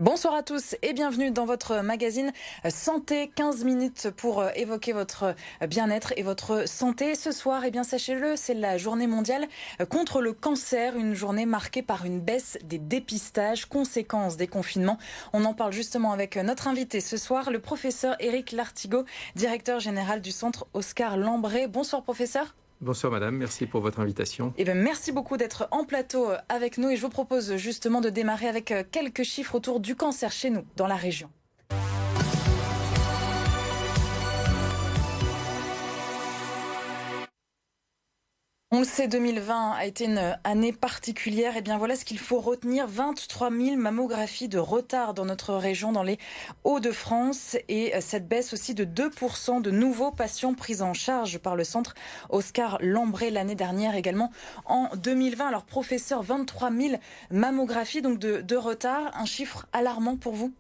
Bonsoir à tous et bienvenue dans votre magazine Santé, 15 minutes pour évoquer votre bien-être et votre santé. Ce soir, eh bien sachez-le, c'est la journée mondiale contre le cancer, une journée marquée par une baisse des dépistages, conséquence des confinements. On en parle justement avec notre invité ce soir, le professeur Éric Lartigot, directeur général du centre Oscar Lambré. Bonsoir professeur. Bonsoir madame, merci pour votre invitation. Eh bien, merci beaucoup d'être en plateau avec nous et je vous propose justement de démarrer avec quelques chiffres autour du cancer chez nous, dans la région. On le sait, 2020 a été une année particulière. Et bien voilà ce qu'il faut retenir. 23 000 mammographies de retard dans notre région, dans les Hauts-de-France. Et cette baisse aussi de 2% de nouveaux patients pris en charge par le centre Oscar Lambré l'année dernière, également en 2020. Alors professeur, 23 000 mammographies donc de retard. Un chiffre alarmant pour vous ?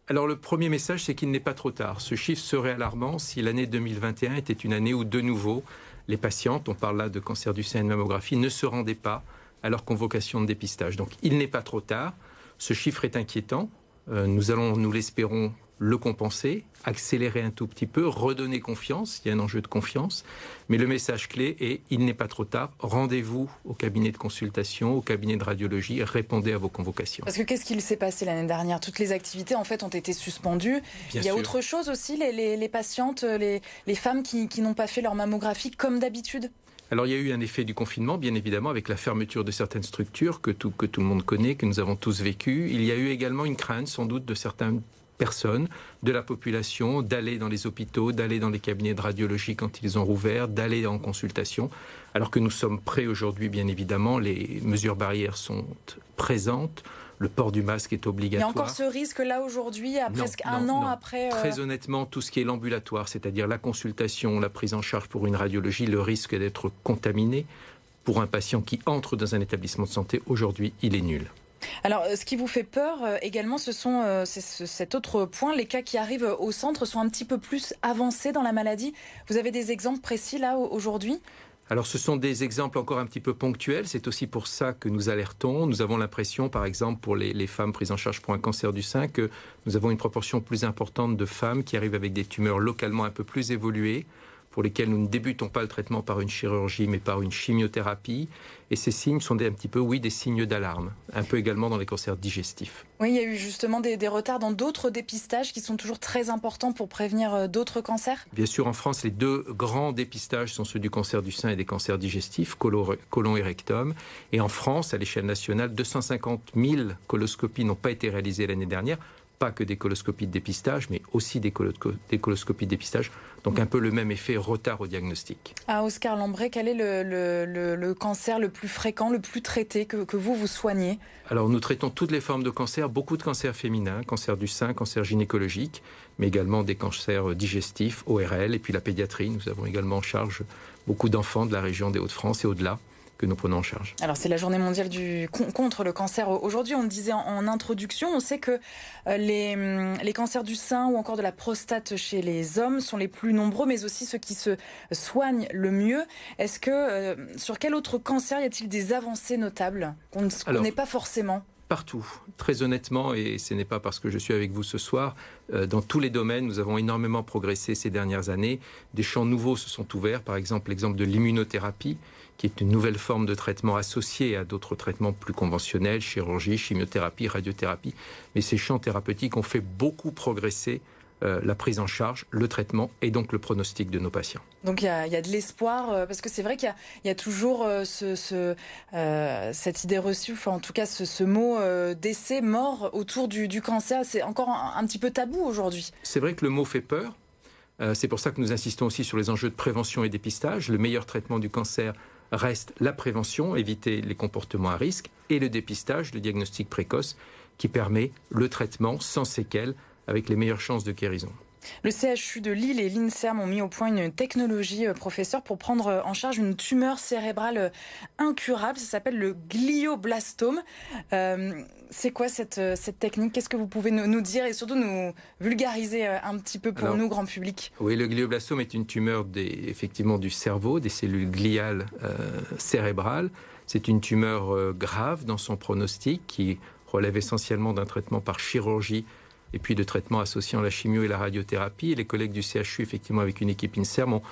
Alors le premier message, c'est qu'il n'est pas trop tard. Ce chiffre serait alarmant si l'année 2021 était une année où de nouveau les patientes, on parle là de cancer du sein et de mammographie, ne se rendaient pas à leur convocation de dépistage. Donc il n'est pas trop tard. Ce chiffre est inquiétant. Nous allons, nous l'espérons, le compenser, accélérer un tout petit peu, redonner confiance. Il y a un enjeu de confiance. Mais le message clé est, il n'est pas trop tard. Rendez-vous au cabinet de consultation, au cabinet de radiologie, répondez à vos convocations. Parce que qu'est-ce qu'il s'est passé l'année dernière ? Toutes les activités en fait ont été suspendues. Il y a autre chose aussi, les patientes, les femmes qui n'ont pas fait leur mammographie comme d'habitude ? Alors il y a eu un effet du confinement, bien évidemment, avec la fermeture de certaines structures que tout le monde connaît, que nous avons tous vécues. Il y a eu également une crainte, sans doute, de certaines personnes, de la population, d'aller dans les hôpitaux, d'aller dans les cabinets de radiologie quand ils ont rouvert, d'aller en consultation. Alors que nous sommes prêts aujourd'hui, bien évidemment, les mesures barrières sont présentes. Le port du masque est obligatoire. Il y a encore ce risque-là aujourd'hui, à presque un an après... Très honnêtement, tout ce qui est l'ambulatoire, c'est-à-dire la consultation, la prise en charge pour une radiologie, le risque d'être contaminé pour un patient qui entre dans un établissement de santé, aujourd'hui, il est nul. Alors, ce qui vous fait peur également, c'est cet autre point. Les cas qui arrivent au centre sont un petit peu plus avancés dans la maladie. Vous avez des exemples précis là aujourd'hui ? Alors ce sont des exemples encore un petit peu ponctuels, c'est aussi pour ça que nous alertons. Nous avons l'impression, par exemple, pour les femmes prises en charge pour un cancer du sein, que nous avons une proportion plus importante de femmes qui arrivent avec des tumeurs localement un peu plus évoluées, pour lesquelles nous ne débutons pas le traitement par une chirurgie, mais par une chimiothérapie. Et ces signes sont des signes d'alarme, un peu également dans les cancers digestifs. Oui, il y a eu justement des retards dans d'autres dépistages qui sont toujours très importants pour prévenir d'autres cancers. Bien sûr, en France, les deux grands dépistages sont ceux du cancer du sein et des cancers digestifs, côlon et rectum. Et en France, à l'échelle nationale, 250 000 coloscopies n'ont pas été réalisées l'année dernière. Pas que des coloscopies de dépistage, mais aussi des coloscopies de dépistage. Donc un peu le même effet retard au diagnostic. À Oscar Lambré, quel est le cancer le plus fréquent, le plus traité, que vous soignez ? Alors nous traitons toutes les formes de cancer, beaucoup de cancers féminins, cancer du sein, cancer gynécologique, mais également des cancers digestifs, ORL, et puis la pédiatrie. Nous avons également en charge beaucoup d'enfants de la région des Hauts-de-France et au-delà, que nous prenons en charge. Alors c'est la journée mondiale contre le cancer. Aujourd'hui, on le disait en introduction, on sait que les cancers du sein ou encore de la prostate chez les hommes sont les plus nombreux, mais aussi ceux qui se soignent le mieux. Est-ce que sur quel autre cancer y a-t-il des avancées notables qu'on ne connaît pas forcément ? Partout, très honnêtement, et ce n'est pas parce que je suis avec vous ce soir, dans tous les domaines, nous avons énormément progressé ces dernières années. Des champs nouveaux se sont ouverts, par exemple l'exemple de l'immunothérapie, qui est une nouvelle forme de traitement associée à d'autres traitements plus conventionnels, chirurgie, chimiothérapie, radiothérapie. Mais ces champs thérapeutiques ont fait beaucoup progresser la prise en charge, le traitement et donc le pronostic de nos patients. Donc il y a de l'espoir, parce que c'est vrai qu'il y a toujours cette idée reçue, enfin en tout cas ce mot décès, mort autour du cancer, c'est encore un petit peu tabou aujourd'hui. C'est vrai que le mot fait peur, c'est pour ça que nous insistons aussi sur les enjeux de prévention et dépistage. Le meilleur traitement du cancer reste la prévention, éviter les comportements à risque, et le dépistage, le diagnostic précoce, qui permet le traitement sans séquelles, avec les meilleures chances de guérison. Le CHU de Lille et l'INSERM ont mis au point une technologie, professeur, pour prendre en charge une tumeur cérébrale incurable. Ça s'appelle le glioblastome. C'est quoi cette technique ? Qu'est-ce que vous pouvez nous dire et surtout nous vulgariser un petit peu pour nous, grand public ? Oui, le glioblastome est une tumeur effectivement du cerveau, des cellules gliales cérébrales. C'est une tumeur grave dans son pronostic qui relève essentiellement d'un traitement par chirurgie et puis de traitements associant la chimio et la radiothérapie. Et les collègues du CHU, effectivement, avec une équipe INSERM, ont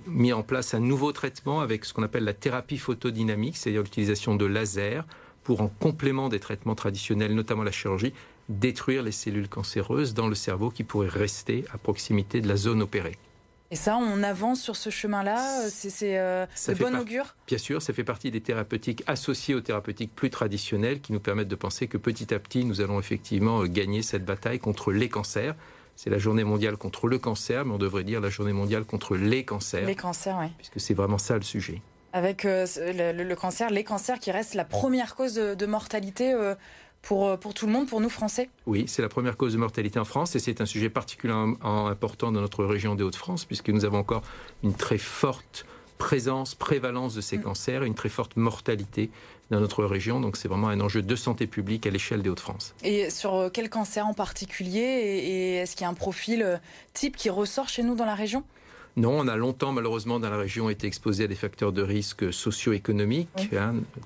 mis en place un nouveau traitement avec ce qu'on appelle la thérapie photodynamique, c'est-à-dire l'utilisation de lasers pour, en complément des traitements traditionnels, notamment la chirurgie, détruire les cellules cancéreuses dans le cerveau qui pourraient rester à proximité de la zone opérée. Et ça, on avance sur ce chemin-là, c'est de bon augure? Bien sûr, ça fait partie des thérapeutiques associées aux thérapeutiques plus traditionnelles qui nous permettent de penser que petit à petit, nous allons effectivement gagner cette bataille contre les cancers. C'est la journée mondiale contre le cancer, mais on devrait dire la journée mondiale contre les cancers. Les cancers, oui. Puisque c'est vraiment ça le sujet. Avec le cancer, les cancers qui restent la première cause de mortalité pour tout le monde, pour nous Français? Oui, c'est la première cause de mortalité en France et c'est un sujet particulièrement important dans notre région des Hauts-de-France puisque nous avons encore une très forte prévalence de ces cancers et une très forte mortalité dans notre région. Donc c'est vraiment un enjeu de santé publique à l'échelle des Hauts-de-France. Et sur quel cancer en particulier? Et est-ce qu'il y a un profil type qui ressort chez nous dans la région? Non, on a longtemps, malheureusement, dans la région, été exposé à des facteurs de risque socio-économiques,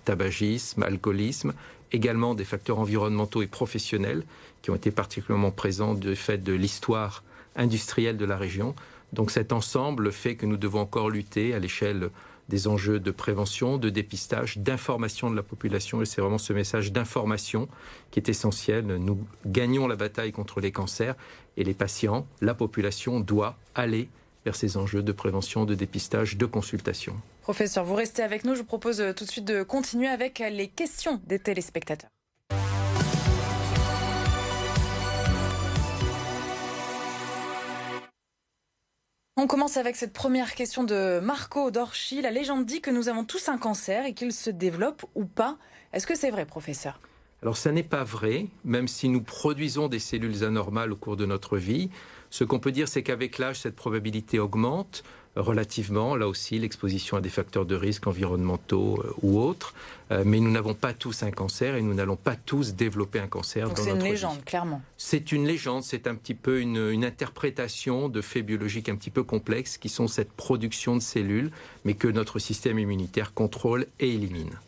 tabagisme, alcoolisme, également des facteurs environnementaux et professionnels qui ont été particulièrement présents du fait de l'histoire industrielle de la région. Donc cet ensemble fait que nous devons encore lutter à l'échelle des enjeux de prévention, de dépistage, d'information de la population. Et c'est vraiment ce message d'information qui est essentiel. Nous gagnons la bataille contre les cancers et les patients, la population doit aller vers ces enjeux de prévention, de dépistage, de consultation. Professeur, vous restez avec nous. Je vous propose tout de suite de continuer avec les questions des téléspectateurs. On commence avec cette première question de Marco d'Orchy. La légende dit que nous avons tous un cancer et qu'il se développe ou pas. Est-ce que c'est vrai, professeur? Alors ça n'est pas vrai, même si nous produisons des cellules anormales au cours de notre vie. Ce qu'on peut dire, c'est qu'avec l'âge, cette probabilité augmente relativement. Là aussi, l'exposition à des facteurs de risque environnementaux ou autres. Mais nous n'avons pas tous un cancer et nous n'allons pas tous développer un cancer dans notre vie. Donc c'est une légende, clairement. C'est une légende, c'est un petit peu une interprétation de faits biologiques un petit peu complexes qui sont cette production de cellules, mais que notre système immunitaire contrôle et élimine.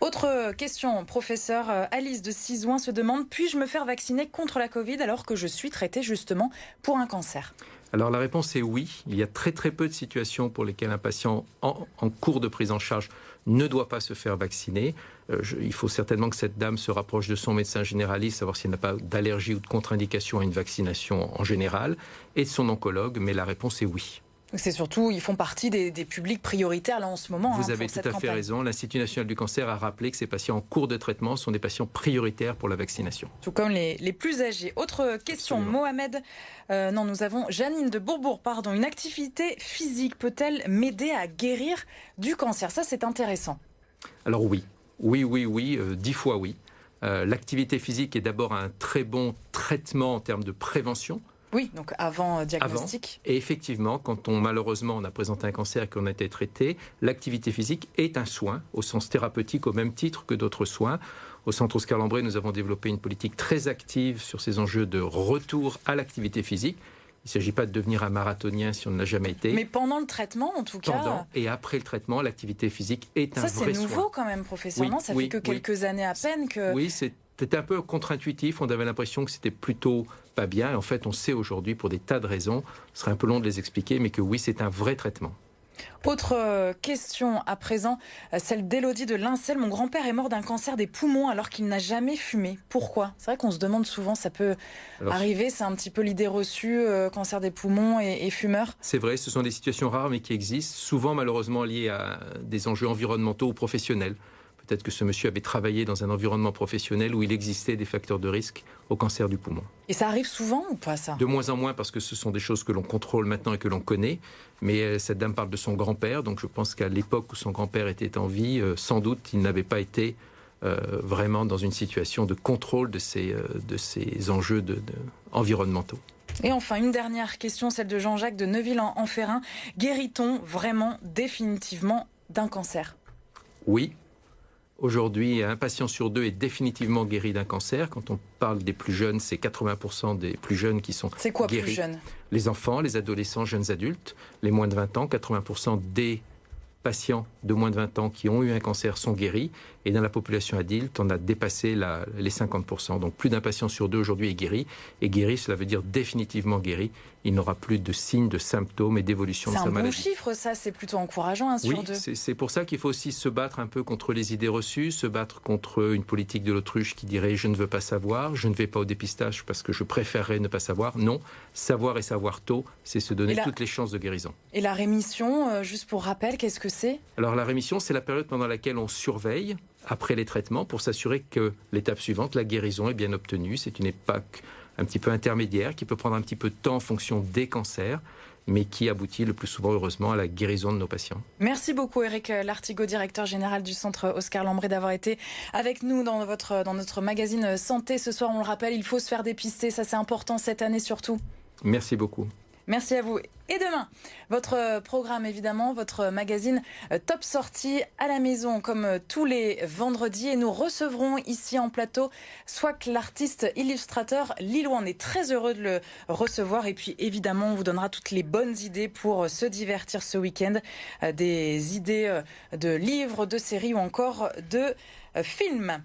Autre question, professeur. Alice de Sizouin se demande: puis-je me faire vacciner contre la Covid alors que je suis traitée justement pour un cancer? Alors la réponse est oui. Il y a très très peu de situations pour lesquelles un patient en cours de prise en charge ne doit pas se faire vacciner. Il faut certainement que cette dame se rapproche de son médecin généraliste, savoir s'il n'a pas d'allergie ou de contre-indication à une vaccination en général, et de son oncologue, mais la réponse est oui. C'est surtout, ils font partie des publics prioritaires là en ce moment. Vous avez tout à fait raison. L'Institut national du cancer a rappelé que ces patients en cours de traitement sont des patients prioritaires pour la vaccination. Tout comme les plus âgés. Autre question, absolument. Mohamed. Nous avons Janine de Bourbourg. Une activité physique peut-elle m'aider à guérir du cancer? Ça, c'est intéressant. Alors oui. 10 fois oui. L'activité physique est d'abord un très bon traitement en termes de prévention. Oui, donc avant diagnostic. Et effectivement, quand malheureusement on a présenté un cancer et qu'on a été traité, l'activité physique est un soin au sens thérapeutique au même titre que d'autres soins. Au Centre Oscar Lambret, nous avons développé une politique très active sur ces enjeux de retour à l'activité physique. Il ne s'agit pas de devenir un marathonien si on ne l'a jamais été. Mais pendant le traitement, en tout cas. Pendant et après le traitement, l'activité physique est un vrai soin. Ça, c'est nouveau quand même, professeur. Oui, ça fait que quelques années à peine que... Oui, c'était un peu contre-intuitif. On avait l'impression que c'était plutôt pas bien. Et en fait, on sait aujourd'hui, pour des tas de raisons, ce serait un peu long de les expliquer, mais que oui, c'est un vrai traitement. Autre question à présent, celle d'Élodie de Lincel. Mon grand-père est mort d'un cancer des poumons alors qu'il n'a jamais fumé. Pourquoi? C'est vrai qu'on se demande souvent, ça peut arriver, c'est un petit peu l'idée reçue, cancer des poumons et fumeur. C'est vrai, ce sont des situations rares mais qui existent, souvent malheureusement liées à des enjeux environnementaux ou professionnels. Peut-être que ce monsieur avait travaillé dans un environnement professionnel où il existait des facteurs de risque au cancer du poumon. Et ça arrive souvent ou pas, ça? De moins en moins, parce que ce sont des choses que l'on contrôle maintenant et que l'on connaît. Mais cette dame parle de son grand-père, donc je pense qu'à l'époque où son grand-père était en vie, sans doute il n'avait pas été vraiment dans une situation de contrôle de ces enjeux environnementaux. Et enfin, une dernière question, celle de Jean-Jacques de Neuville-en-Ferrin. Guérit-on vraiment définitivement d'un cancer? Oui. Aujourd'hui, un patient sur deux est définitivement guéri d'un cancer. Quand on parle des plus jeunes, c'est 80% des plus jeunes qui sont guéris. C'est quoi plus jeunes? Les enfants, les adolescents, jeunes adultes. Les moins de 20 ans, 80% des patients de moins de 20 ans qui ont eu un cancer sont guéris. Et dans la population adulte, on a dépassé les 50%. Donc plus d'un patient sur deux aujourd'hui est guéri. Et guéri, cela veut dire définitivement guéri. Il n'aura plus de signes, de symptômes et d'évolution de sa maladie. C'est un bon chiffre, ça. C'est plutôt encourageant, 1 sur 2. Oui, c'est pour ça qu'il faut aussi se battre un peu contre les idées reçues, se battre contre une politique de l'autruche qui dirait « je ne veux pas savoir, je ne vais pas au dépistage parce que je préférerais ne pas savoir ». Non, savoir et savoir tôt, c'est se donner toutes les chances de guérison. Et la rémission, juste pour rappel, qu'est-ce que c'est? Alors la rémission, c'est la période pendant laquelle on surveille après les traitements pour s'assurer que l'étape suivante, la guérison, est bien obtenue. C'est une époque un petit peu intermédiaire qui peut prendre un petit peu de temps en fonction des cancers, mais qui aboutit le plus souvent, heureusement, à la guérison de nos patients. Merci beaucoup, Éric Lartigot, directeur général du centre Oscar Lambré, d'avoir été avec nous dans notre magazine Santé. Ce soir, on le rappelle, il faut se faire dépister. Ça, c'est important cette année surtout. Merci beaucoup. Merci à vous. Et demain, votre programme, évidemment, votre magazine Top Sortie à la maison, comme tous les vendredis. Et nous recevrons ici en plateau Swak, l'artiste illustrateur lillois. On est très heureux de le recevoir. Et puis, évidemment, on vous donnera toutes les bonnes idées pour se divertir ce week-end. Des idées de livres, de séries ou encore de films.